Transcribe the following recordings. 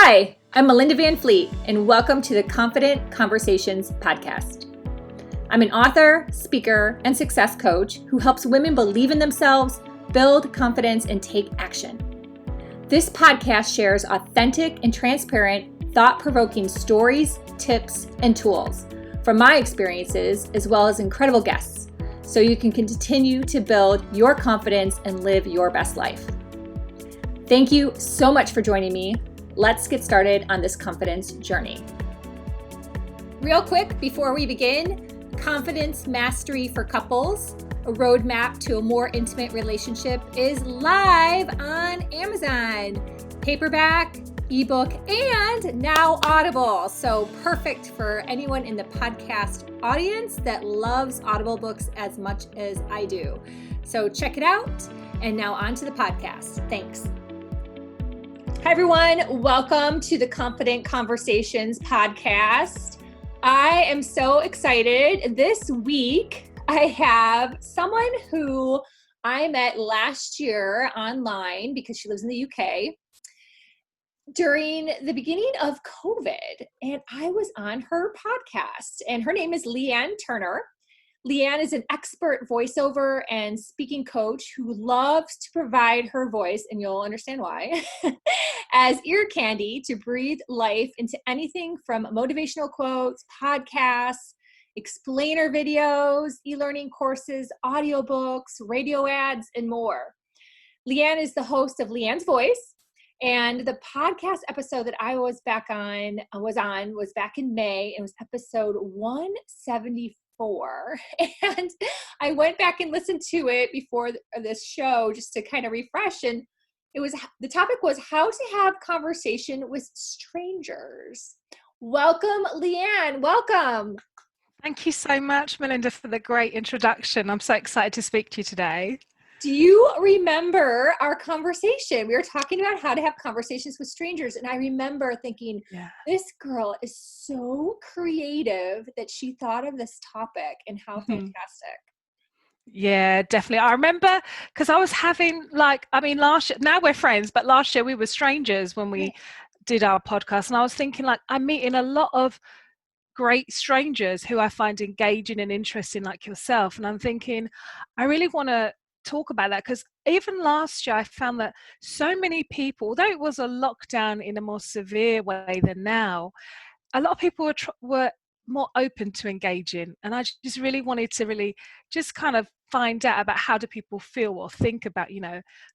Hi, I'm Melinda Van Fleet, and welcome to the Confident Conversations podcast. I'm an author, speaker, and success coach who helps women believe in themselves, build confidence, and take action. This podcast shares authentic and transparent, thought-provoking stories, tips, and tools from my experiences, as well as incredible guests, so you can continue to build your confidence and live your best life. Thank you so much for joining me. Let's get started on this confidence journey. Real quick, before we begin, Confidence Mastery for Couples, a roadmap to a more intimate relationship, is live on Amazon. Paperback, ebook, and now Audible. So perfect for anyone in the podcast audience that loves Audible books as much as I do. So check it out. And now on to the podcast. Thanks. Hi, everyone. Welcome to the Confident Conversations podcast. I am so excited. This week, I have someone who I met last year online because she lives in the UK during the beginning of COVID, and I was on her podcast, and her name is Leighanne Turner. Leighanne is an expert voiceover and speaking coach who loves to provide her voice, and you'll understand why, as ear candy to breathe life into anything from motivational quotes, podcasts, explainer videos, e-learning courses, audiobooks, radio ads, and more. Leighanne is the host of Leighanne's Voice, and the podcast episode that I was back on was back in May. It was episode 174. And I went back and listened to it before this show just to kind of refresh. And the topic was how to have conversation with strangers. Welcome, Leighanne. Welcome. Thank you so much, Melinda, for the great introduction. I'm so excited to speak to you today. Do you remember our conversation? We were talking about how to have conversations with strangers. And I remember thinking, This girl is so creative that she thought of this topic, and how fantastic. Yeah, definitely. I remember because I was having last year, now we're friends, but last year we were strangers when we did our podcast. And I was thinking I'm meeting a lot of great strangers who I find engaging and interesting like yourself. And I'm thinking, I really want to talk about that because even last year I found that so many people, although it was a lockdown in a more severe way than now, a lot of people were more open to engaging, and I just really wanted to really just kind of find out about how do people feel or think about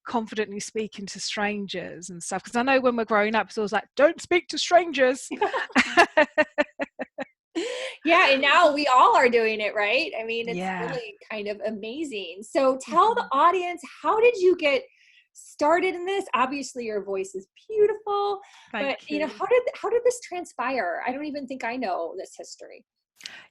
confidently speaking to strangers and stuff, because I know when we're growing up it's always like, don't speak to strangers. Yeah, and now we all are doing it, right? I mean, it's really kind of amazing. So tell the audience, how did you get started in this? Obviously, your voice is beautiful, Thank you. How did this transpire? I don't even think I know this history.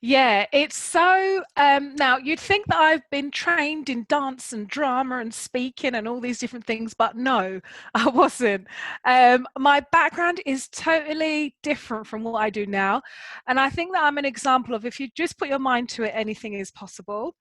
Yeah, it's so, now you'd think that I've been trained in dance and drama and speaking and all these different things, but no, I wasn't. My background is totally different from what I do now. And I think that I'm an example of, if you just put your mind to it, anything is possible.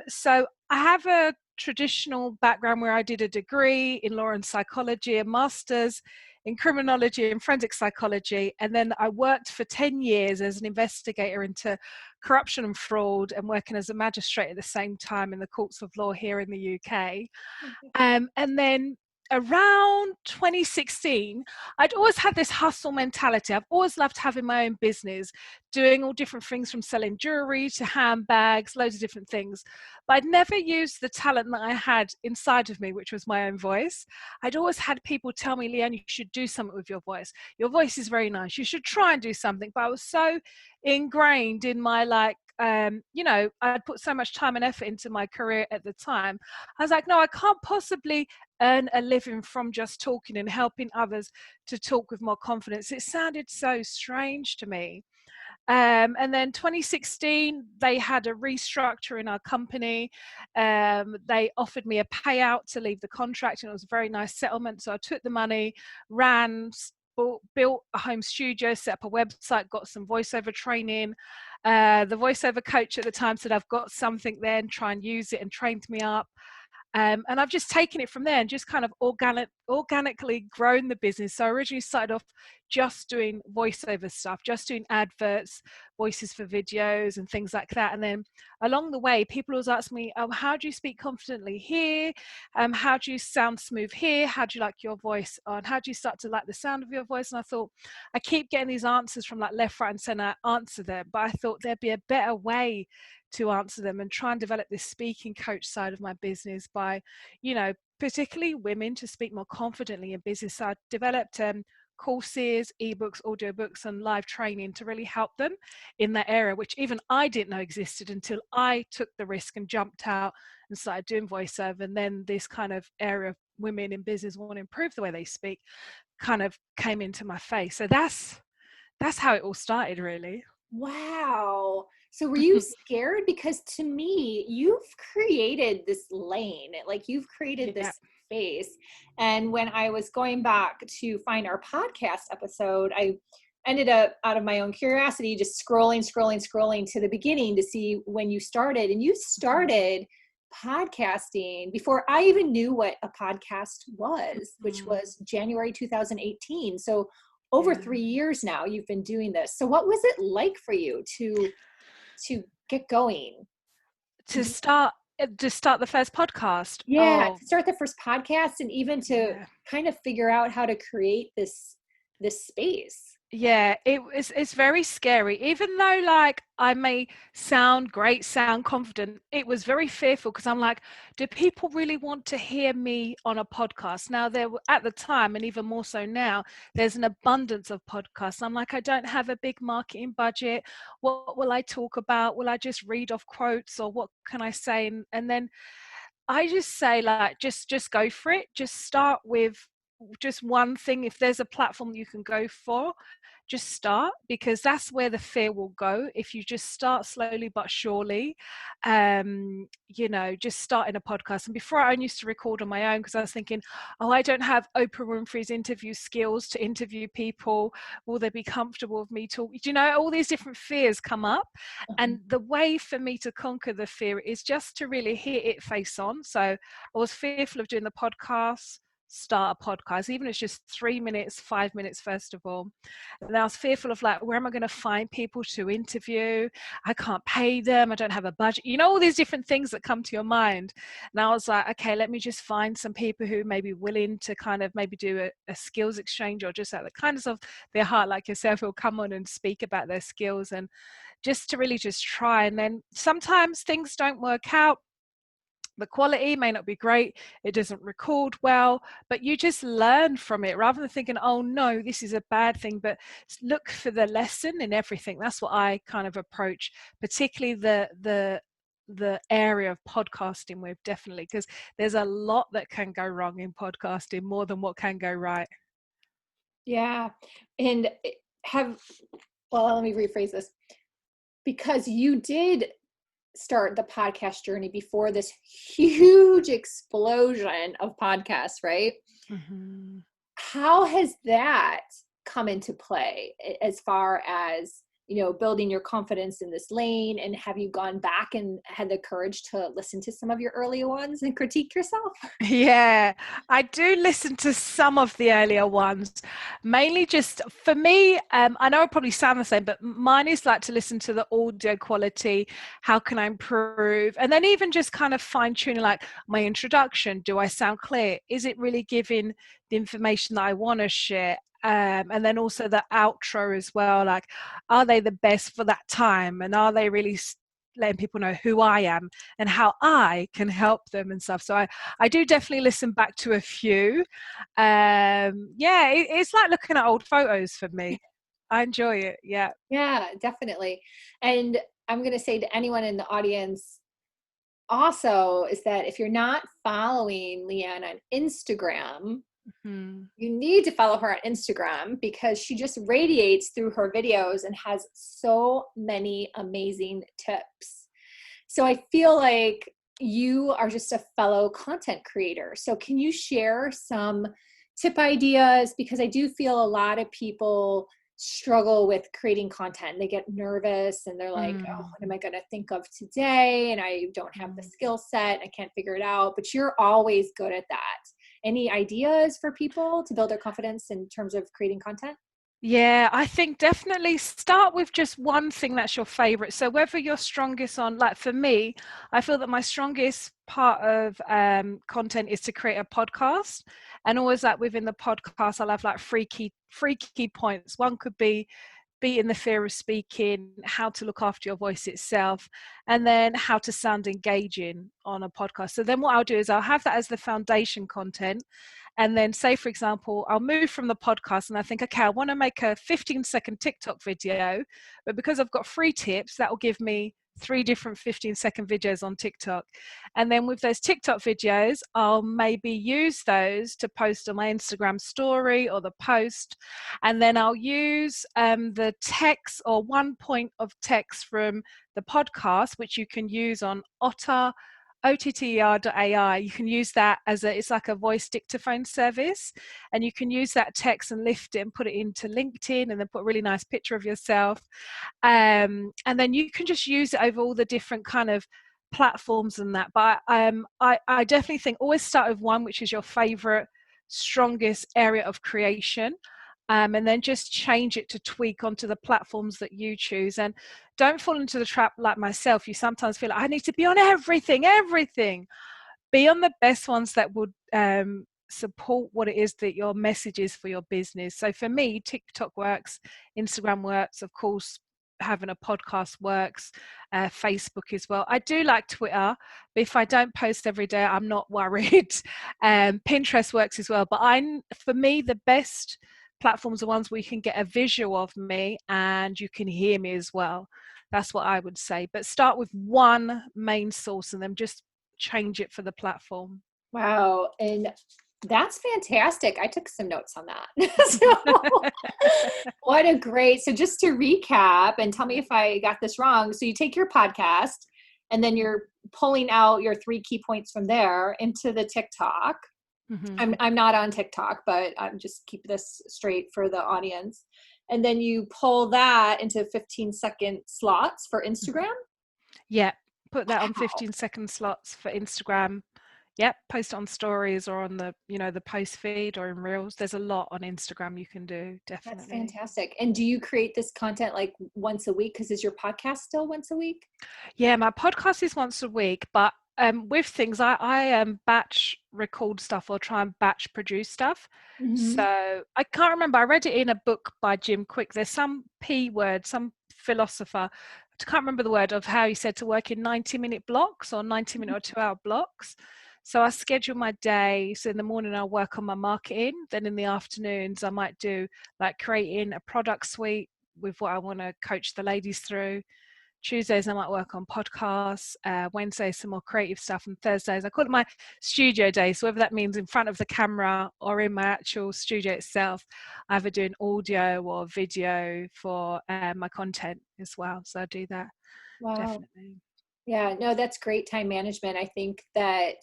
So I have a traditional background where I did a degree in law and psychology, a master's in criminology and forensic psychology, and then I worked for 10 years as an investigator into corruption and fraud, and working as a magistrate at the same time in the courts of law here in the UK. And then around 2016, I'd always had this hustle mentality. I've always loved having my own business, doing all different things from selling jewelry to handbags, loads of different things. But I'd never used the talent that I had inside of me, which was my own voice. I'd always had people tell me, Leighanne, you should do something with your voice. Your voice is very nice. You should try and do something. But I was so ingrained in my I'd put so much time and effort into my career at the time. I was like, no, I can't possibly earn a living from just talking and helping others to talk with more confidence. It sounded so strange to me. And then 2016, they had a restructure in our company. They offered me a payout to leave the contract, and it was a very nice settlement. So I took the money, built a home studio, set up a website, got some voiceover training. The voiceover coach at the time said, I've got something there, and try and use it, and trained me up. And I've just taken it from there and just kind of organically grown the business. So I originally started off just doing voiceover stuff, just doing adverts, voices for videos and things like that. And then along the way, people always ask me, oh, how do you speak confidently here? How do you sound smooth here? How do you like your voice? And how do you start to like the sound of your voice? And I thought, I keep getting these answers from like left, right, and center. I answer them, but I thought there'd be a better way to answer them and try and develop this speaking coach side of my business by, particularly women to speak more confidently in business. So I developed courses, ebooks, audiobooks, and live training to really help them in that area, which even I didn't know existed until I took the risk and jumped out and started doing voiceover. And then this kind of area of women in business want to improve the way they speak kind of came into my face. So that's how it all started, really. Wow. So were you scared? Because to me, you've created this lane, like you've created Yeah. this space. And when I was going back to find our podcast episode, I ended up, out of my own curiosity, just scrolling to the beginning to see when you started. And you started podcasting before I even knew what a podcast was, which was January 2018. So over 3 years now you've been doing this. So what was it like for you to get going? To start the first podcast. Yeah, Oh, to start the first podcast and even to kind of figure out how to create this space. yeah, it's very scary. Even though like I may sound great, sound confident, it was very fearful because I'm like, do people really want to hear me on a podcast? Now there were, at the time, and even more so now, there's an abundance of podcasts. I'm like, I don't have a big marketing budget. What will I talk about? Will I just read off quotes, or what can I say? And then I just say like, just go for it. Just start with just one thing. If there's a platform you can go for, just start, because that's where the fear will go. If you just start slowly but surely, just starting a podcast. And before, I used to record on my own because I was thinking, oh, I don't have Oprah Winfrey's interview skills to interview people. Will they be comfortable with me talking? All these different fears come up. And the way for me to conquer the fear is just to really hit it face on. So I was fearful of doing the podcast. Start a podcast, even if it's just 3 minutes, 5 minutes first of all. And I was fearful of like, where am I going to find people to interview? I can't pay them, I don't have a budget, all these different things that come to your mind. And I was like, okay, let me just find some people who may be willing to kind of maybe do a skills exchange, or just out of the kindness of their heart, like yourself, who'll come on and speak about their skills, and just to really just try. And then sometimes things don't work out. The quality may not be great, it doesn't record well, but you just learn from it rather than thinking, oh no, this is a bad thing, but look for the lesson in everything. That's what I kind of approach, particularly the area of podcasting with, definitely, because there's a lot that can go wrong in podcasting, more than what can go right. Yeah. And let me rephrase this. Because you did start the podcast journey before this huge explosion of podcasts, right? Mm-hmm. How has that come into play as far as, building your confidence in this lane? And have you gone back and had the courage to listen to some of your earlier ones and critique yourself? Yeah, I do listen to some of the earlier ones, mainly just for me. I know I probably sound the same, but mine is like to listen to the audio quality. How can I improve? And then even just kind of fine tuning, like my introduction. Do I sound clear? Is it really giving the information that I want to share? And then also the outro as well. Like, are they the best for that time? And are they really letting people know who I am and how I can help them and stuff? So I do definitely listen back to a few. It's like looking at old photos for me. I enjoy it. Yeah. Yeah, definitely. And I'm going to say to anyone in the audience also is that if you're not following Leighanne on Instagram, you need to follow her on Instagram, because she just radiates through her videos and has so many amazing tips. So I feel like you are just a fellow content creator. So can you share some tip ideas? Because I do feel a lot of people struggle with creating content. They get nervous and they're like, oh, Mm, what am I going to think of today? And I don't have the mm. skill set. I can't figure it out. But you're always good at that. Any ideas for people to build their confidence in terms of creating content? Yeah, I think definitely start with just one thing that's your favorite. So whether you're strongest on, like for me, I feel that my strongest part of content is to create a podcast. And always like within the podcast, I'll have like three key points. One could be beating the fear of speaking, how to look after your voice itself, and then how to sound engaging on a podcast. So then what I'll do is I'll have that as the foundation content. And then say, for example, I'll move from the podcast and I think, okay, I want to make a 15-second TikTok video, but because I've got 3 tips, that will give me 3 different 15-second videos on TikTok. And then with those TikTok videos, I'll maybe use those to post on my Instagram story or the post. And then I'll use the text or one point of text from the podcast, which you can use on Otter OTTR.ai. You can use that as it's like a voice dictaphone service, and you can use that text and lift it and put it into LinkedIn and then put a really nice picture of yourself. And then you can just use it over all the different kind of platforms and that. But I definitely think always start with one, which is your favorite, strongest area of creation. And then just change it to tweak onto the platforms that you choose. And don't fall into the trap like myself. You sometimes feel like I need to be on everything. Be on the best ones that would support what it is that your message is for your business. So for me, TikTok works, Instagram works, of course. Having a podcast works, Facebook as well. I do like Twitter, but if I don't post every day, I'm not worried. Pinterest works as well, but for me, the best platforms are ones where you can get a visual of me and you can hear me as well. That's what I would say. But start with one main source and then just change it for the platform. Wow. And that's fantastic. I took some notes on that. So what a great, so just to recap and tell me if I got this wrong. So you take your podcast and then you're pulling out your 3 key points from there into the TikTok. Mm-hmm. I'm not on TikTok, but I'm just keep this straight for the audience. And then you pull that into 15-second slots for Instagram. Yeah, put that on Wow. 15-second slots for Instagram. Yep, post it on stories or on the the post feed or in reels. There's a lot on Instagram you can do, That's definitely. fantastic. And do you create this content like once a week? Because is your podcast still once a week? Yeah, my podcast is once a week, but with things I batch record stuff or try and batch produce stuff. Mm-hmm. So I can't remember. I read it in a book by Jim Quick. There's some P word, some philosopher. I can't remember the word of how he said to work in 90-minute blocks or 90-minute or 2-hour blocks. So I schedule my day. So in the morning I'll work on my marketing. Then in the afternoons I might do like creating a product suite with what I want to coach the ladies through. Tuesdays I might work on podcasts, Wednesdays some more creative stuff, and Thursdays I call it my studio day. So whether that means in front of the camera or in my actual studio itself, I either do an audio or video for my content as well. So I do that, Wow. definitely. Yeah, no, that's great time management. I think that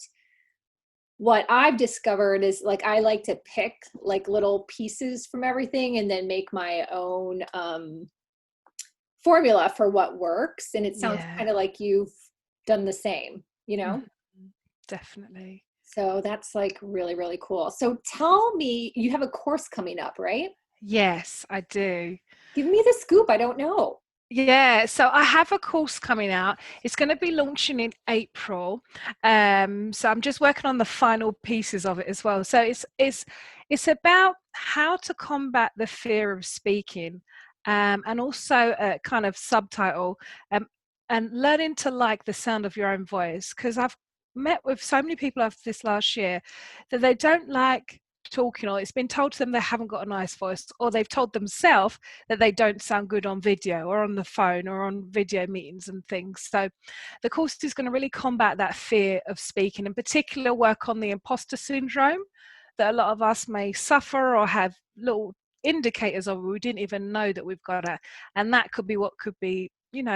what I've discovered is like I like to pick like little pieces from everything and then make my own formula for what works. And it sounds Yeah. kind of like you've done the same, you know? Mhm. Definitely. So that's like really, really cool. So tell me, you have a course coming up, right? Yes, I do. Give me the scoop. I don't know. Yeah, so I have a course coming out. It's going to be launching in April. So I'm just working on the final pieces of it as well. So it's about how to combat the fear of speaking, and also a kind of subtitle, and learning to like the sound of your own voice. Because I've met with so many people after this last year that they don't like talking, or it's been told to them they haven't got a nice voice, or they've told themselves that they don't sound good on video or on the phone or on video meetings and things. So the course is going to really combat that fear of speaking, in particular work on the imposter syndrome that a lot of us may suffer or have little indicators of we didn't even know that we've got it. And that could be what could be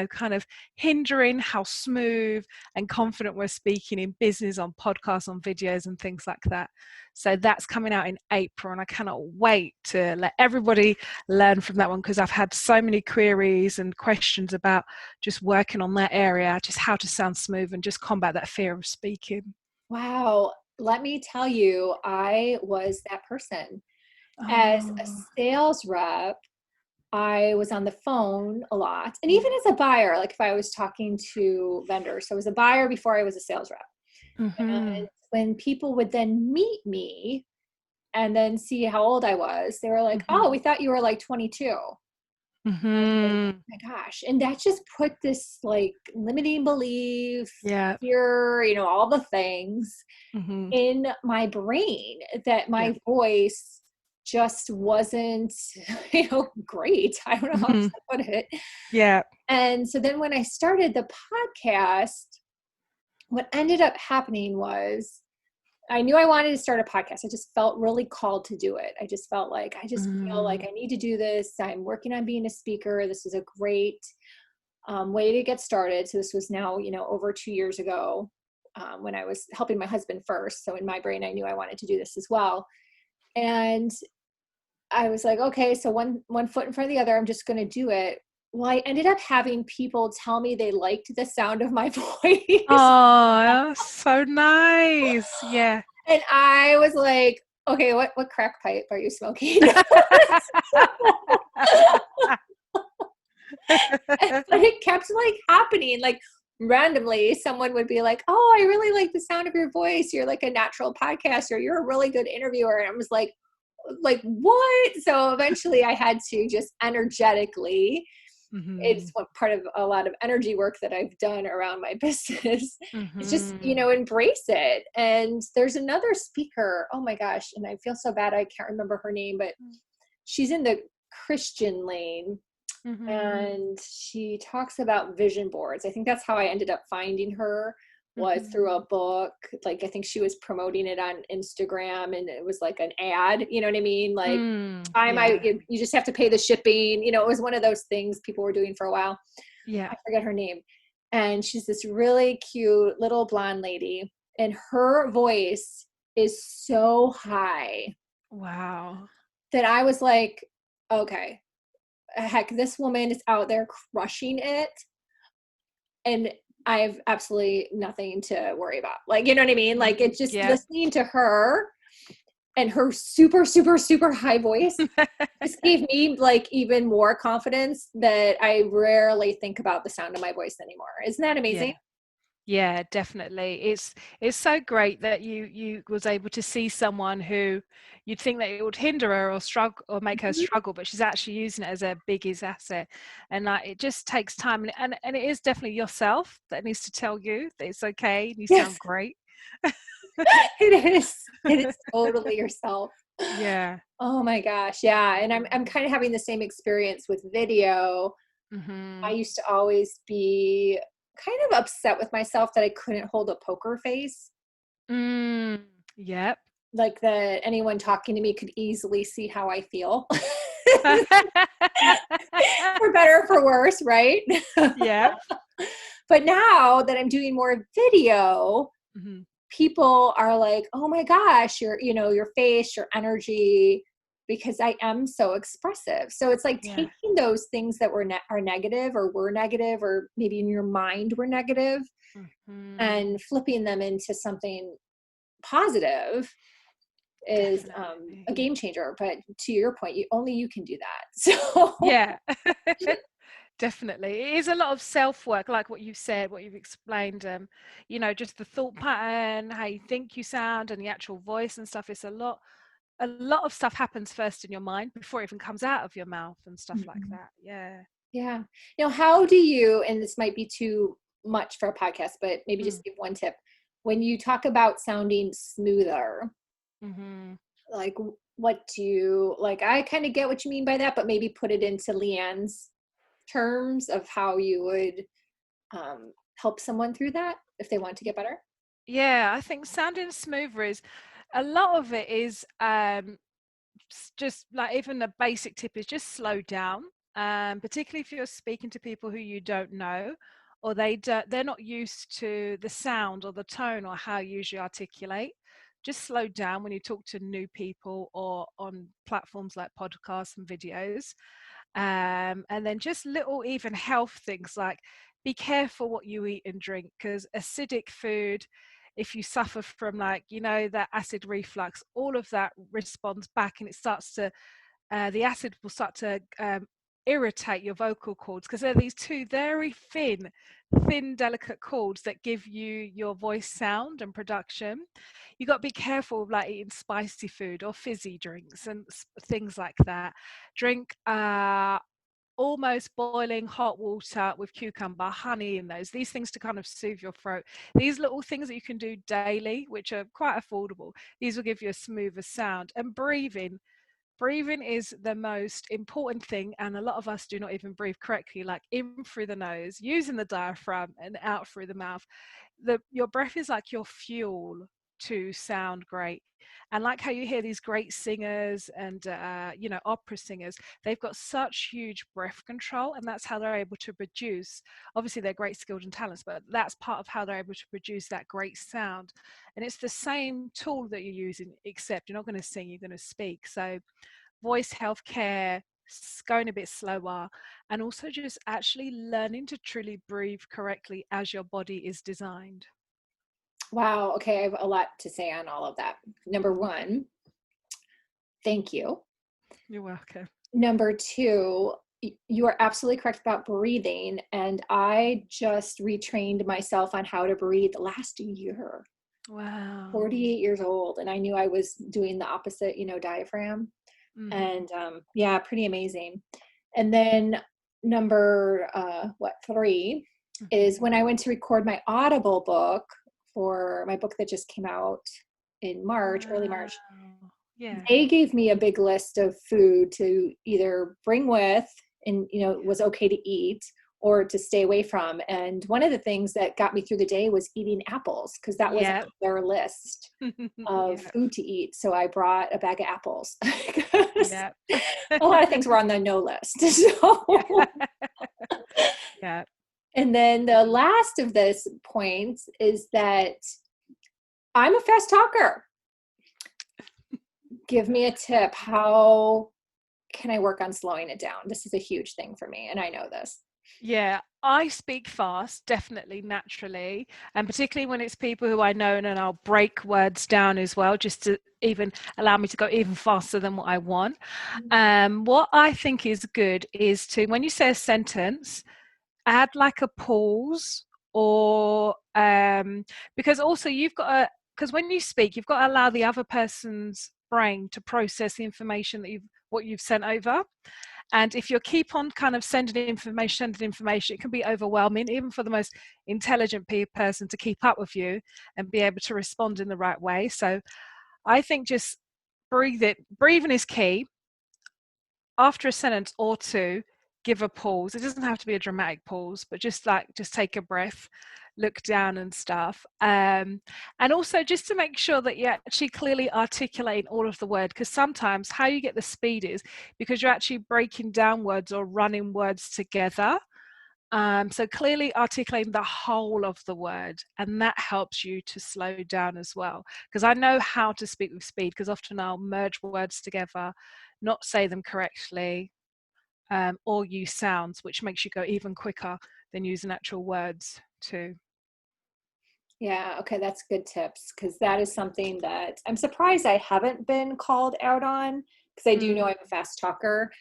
kind of hindering how smooth and confident we're speaking in business, on podcasts, on videos and things like that. So that's coming out in April, and I cannot wait to let everybody learn from that one, because I've had so many queries and questions about just working on that area, just how to sound smooth and just combat that fear of speaking. Wow. Let me tell you, I was that person. As a sales rep, I was on the phone a lot. And even as a buyer, like if I was talking to vendors, so I was a buyer before I was a sales rep. And when people would then meet me and then see how old I was, they were like, oh, we thought you were like 22. Like, oh my gosh. And that just put this like limiting belief, fear, all the things in my brain, that my voice just wasn't, great. I don't know how else to put it. Yeah. And so then when I started the podcast, what ended up happening was I knew I wanted to start a podcast. I just felt really called to do it. I just felt like, I just feel like I need to do this. I'm working on being a speaker. This is a great way to get started. So this was now, over 2 years ago, when I was helping my husband first. So in my brain, I knew I wanted to do this as well. And I was like, okay, so one foot in front of the other, I'm just going to do it. Well, I ended up having people tell me they liked the sound of my voice. Oh, so nice. Yeah. And I was like, okay, what crack pipe are you smoking? But it kept like happening. Like randomly, someone would be like, oh, I really like the sound of your voice. You're like a natural podcaster. You're a really good interviewer. And I was like what? So eventually I had to just energetically, it's one part of a lot of energy work that I've done around my business. It's just, embrace it. And there's another speaker, oh my gosh, and I feel so bad I can't remember her name, but she's in the Christian lane. And she talks about vision boards. I think that's how I ended up finding her, was through a book. Like, I think she was promoting it on Instagram, and it was like an ad, you know what I mean? Like, you just have to pay the shipping. It was one of those things people were doing for a while. Yeah. I forget her name. And she's this really cute little blonde lady, and her voice is so high. Wow. That I was like, okay, heck, this woman is out there crushing it. And I have absolutely nothing to worry about. Like, you know what I mean? Like, it's just listening to her and her super, super, super high voice just gave me like even more confidence that I rarely think about the sound of my voice anymore. Isn't that amazing? Yeah, definitely. It's so great that you was able to see someone who you'd think that it would hinder her or struggle or make her struggle, but she's actually using it as her biggest asset. And like, it just takes time, and it is definitely yourself that needs to tell you that it's okay and you sound great. It is totally yourself. Yeah. Oh my gosh. Yeah. And I'm kind of having the same experience with video. I used to always be kind of upset with myself that I couldn't hold a poker face. Yep. Like that anyone talking to me could easily see how I feel. For better or for worse, right? Yeah. But now that I'm doing more video, people are like, oh my gosh, your face, your energy, because I am so expressive. So it's like taking those things that are negative or maybe in your mind were negative and flipping them into something positive is a game changer. But to your point, only you can do that. So yeah. Definitely. It is a lot of self-work, like what you've said, what you've explained, just the thought pattern, how you think you sound and the actual voice and stuff. It's a lot of stuff happens first in your mind before it even comes out of your mouth and stuff like that. Yeah. Yeah. Now, how do you, and this might be too much for a podcast, but maybe just give one tip. When you talk about sounding smoother, like what do you, like, I kind of get what you mean by that, but maybe put it into Leighanne's terms of how you would help someone through that if they want to get better. Yeah, I think sounding smoother is, a lot of it is just like, even the basic tip is just slow down particularly if you're speaking to people who you don't know, or they're not used to the sound or the tone or how you usually articulate. Just slow down when you talk to new people or on platforms like podcasts and videos. And then just little even health things like be careful what you eat and drink, because acidic food, if you suffer from that acid reflux, all of that responds back, and it starts to the acid will start to irritate your vocal cords, because they're these two very thin delicate cords that give you your voice sound and production. You got to be careful of like eating spicy food or fizzy drinks and things like that. Drink almost boiling hot water with cucumber, honey in these things to kind of soothe your throat. These little things that you can do daily, which are quite affordable, these will give you a smoother sound. And breathing is the most important thing, and a lot of us do not even breathe correctly, like in through the nose, using the diaphragm, and out through the mouth. Your breath is like your fuel to sound great. And like how you hear these great singers and opera singers, they've got such huge breath control, and that's how they're able to produce, obviously they're great skilled and talents, but that's part of how they're able to produce that great sound. And it's the same tool that you're using, except you're not going to sing, you're going to speak. So voice healthcare, going a bit slower, and also just actually learning to truly breathe correctly as your body is designed. Wow. Okay. I have a lot to say on all of that. Number one, thank you. You're welcome. Number two, you are absolutely correct about breathing. And I just retrained myself on how to breathe last year. Wow. 48 years old. And I knew I was doing the opposite, diaphragm. Mm-hmm. And pretty amazing. And then number, 3 is when I went to record my Audible book for my book that just came out in March, early March. Yeah. They gave me a big list of food to either bring with and, was okay to eat or to stay away from. And one of the things that got me through the day was eating apples, because that was on their list of food to eat. So I brought a bag of apples. A lot of things were on the no list. So. Yeah. And then the last of this point is that I'm a fast talker. Give me a tip. How can I work on slowing it down? This is a huge thing for me, and I know this. Yeah, I speak fast, definitely, naturally, and particularly when it's people who I know, and I'll break words down as well, just to even allow me to go even faster than what I want. What I think is good is to, when you say a sentence, add like a pause, or because also because when you speak, you've got to allow the other person's brain to process the information that what you've sent over. And if you keep on kind of sending information, it can be overwhelming, even for the most intelligent person to keep up with you and be able to respond in the right way. So I think just breathing is key. After a sentence or two, give a pause. It doesn't have to be a dramatic pause, but just take a breath, look down and stuff. And also just to make sure that you're actually clearly articulating all of the word, because sometimes how you get the speed is because you're actually breaking down words or running words together. So clearly articulating the whole of the word, and that helps you to slow down as well. Because I know how to speak with speed, because often I'll merge words together, not say them correctly, or use sounds, which makes you go even quicker than using actual words too. Yeah, okay, that's good tips, because that is something that I'm surprised I haven't been called out on, because I do know I'm a fast talker.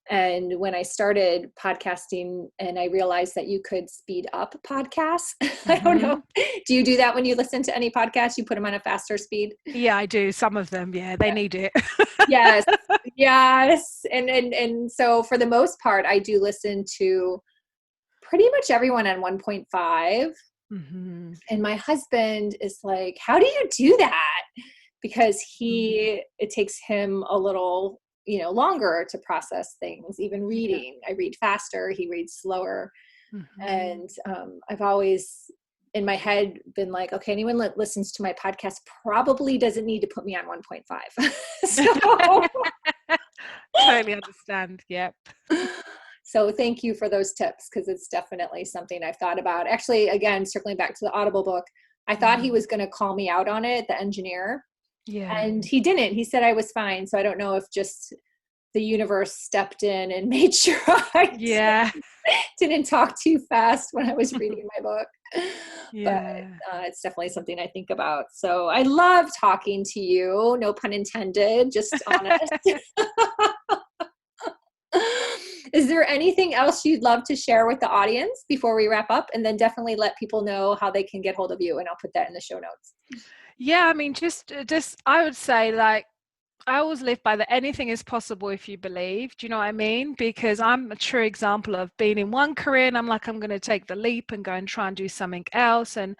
And when I started podcasting and I realized that you could speed up podcasts, I don't know. Do you do that when you listen to any podcast? You put them on a faster speed? Yeah, I do. Some of them, they need it. Yes. And so for the most part, I do listen to pretty much everyone on 1.5. And my husband is like, how do you do that? Because it takes him a little longer to process things, even reading. I read faster, he reads slower. And I've always in my head been like, okay, anyone that listens to my podcast probably doesn't need to put me on 1.5. So totally understand. Yep. So thank you for those tips, because it's definitely something I've thought about. Actually, again, circling back to the Audible book, I thought he was going to call me out on it, the engineer, Yeah. and he didn't. He said I was fine. So I don't know if just the universe stepped in and made sure I Yeah. didn't talk too fast when I was reading my book. But Yeah. it's definitely something I think about. So I love talking to you. No pun intended, just honest. Is there anything else you'd love to share with the audience before we wrap up? And then definitely let people know how they can get hold of you, and I'll put that in the show notes. Yeah, I mean, just I would say, like, I always live by that anything is possible if you believe. Do you know what I mean? Because I'm a true example of being in one career and I'm like, I'm going to take the leap and go and try and do something else. And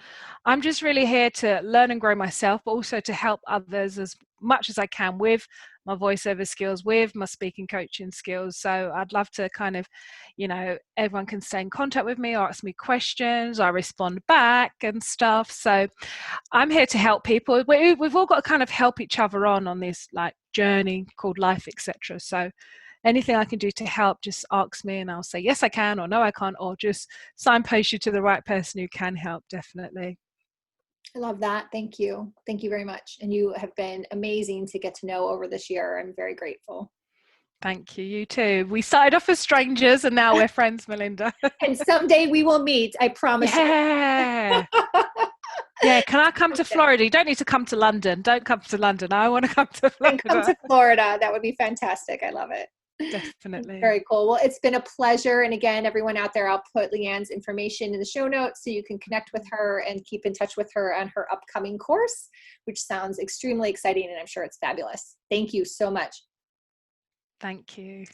I'm just really here to learn and grow myself, but also to help others as much as I can with my voiceover skills, with my speaking coaching skills. So I'd love to kind of, everyone can stay in contact with me or ask me questions. I respond back and stuff. So I'm here to help people. We've all got to kind of help each other on this like journey called life, etc. So anything I can do to help, just ask me and I'll say yes I can, or no I can't, or just signpost you to the right person who can help. Definitely. I love that. Thank you. Thank you very much. And you have been amazing to get to know over this year. I'm very grateful. Thank you. You too. We started off as strangers and now we're friends, Melinda. And someday we will meet. I promise Yeah. you. Yeah, can I come to Florida? You don't need to come to London. Don't come to London. I want to come to And come Florida. to Florida. That would be fantastic. I love it. Definitely. Very cool. Well, it's been a pleasure. And again, everyone out there, I'll put Leighanne's information in the show notes so you can connect with her and keep in touch with her on her upcoming course, which sounds extremely exciting. And I'm sure it's fabulous. Thank you so much. Thank you.